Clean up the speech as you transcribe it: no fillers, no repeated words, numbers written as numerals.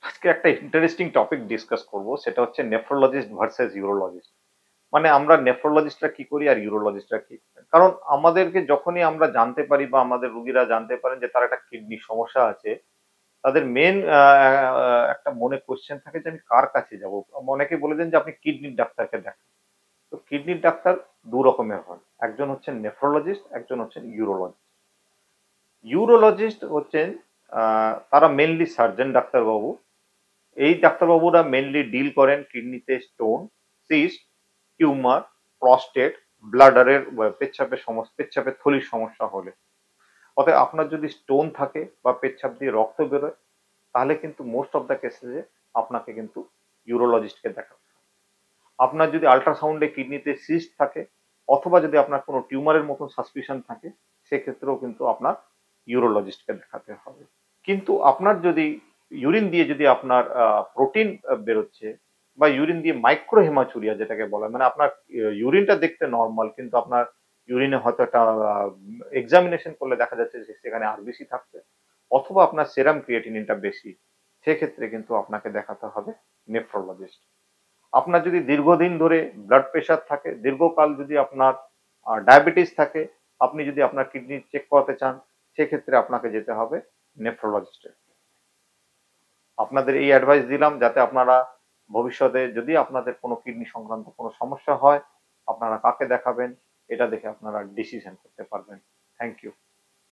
আজকে একটা interesting topic discuss করব, সেটা হচ্ছে নেফ্রোলজিস্ট ভার্সেস ইউরোলজিস্ট। মানে আমরা নেফ্রোলজিস্টরা কি করি আর ইউরোলজিস্টরা কি করেন। কারণ আমাদেরকে যখনই আমরা জানতে পারি বা আমাদের রুগীরা জানতে পারেন যে তার একটা কিডনির সমস্যা আছে, তাদের মেন একটা মনে কোশ্চেন থাকে যে আমি কার কাছে যাব। অনেকে বলে দেন যে আপনি কিডনির ডাক্তারকে দেখান। তো কিডনির ডাক্তার দু রকমের হয়, একজন হচ্ছেন নেফ্রোলজিস্ট, একজন হচ্ছেন ইউরোলজিস্ট। ইউরোলজিস্ট হচ্ছেন তারা মেনলি সার্জন ডাক্তারবাবু। এই ডাক্তারবাবুরা মেনলি ডিল করেন কিডনিতে স্টোন, সিস্ট, টিউমার, প্রস্টেট, ব্লাডারের পেচ্ছাপের সমস্যা, পেচ্ছাপের থলির সমস্যা হলে। অতএব আপনার যদি স্টোন থাকে বা পেচ্ছাপ দিয়ে রক্ত বেরোয়, তাহলে কিন্তু মোস্ট অফ দ্য কেসেসে আপনাকে কিন্তু ইউরোলজিস্টকে দেখাতে হবে। আপনার যদি আল্ট্রাসাউন্ডে কিডনিতে সিস্ট থাকে, অথবা যদি আপনার কোনো টিউমারের মতন সাসপিশন থাকে, সেক্ষেত্রেও কিন্তু আপনার ইউরোলজিস্টকে দেখাতে হবে। কিন্তু আপনার যদি ইউরিন দিয়ে যদি আপনার প্রোটিন বেরোচ্ছে, বা ইউরিন দিয়ে মাইক্রো হেমাচুরিয়া যেটাকে বলা হয়, মানে আপনার ইউরিনটা দেখতে নর্মাল কিন্তু আপনার ইউরিনে হয়তো একটা এক্সামিনেশন করলে দেখা যাচ্ছে যে সেখানে আরবিসি থাকছে, অথবা আপনার সেরাম ক্রিয়েটিনিনটা বেশি, সেক্ষেত্রে কিন্তু আপনাকে দেখাতে হবে নেফ্রোলজিস্ট। আপনার যদি দীর্ঘদিন ধরে ব্লাড প্রেশার থাকে, দীর্ঘকাল যদি আপনার ডায়াবেটিস থাকে, আপনি যদি আপনার কিডনি চেক করাতে চান, সেক্ষেত্রে আপনাকে যেতে হবে নেফ্রোলজিস্টের। আপনাদের এই অ্যাডভাইস দিলাম যাতে আপনারা ভবিষ্যতে যদি আপনাদের কোনো কিডনি সংক্রান্ত কোনো সমস্যা হয়, আপনারা কাকে দেখাবেন এটা দেখে আপনারা ডিসিশন করতে পারবেন। Thank you.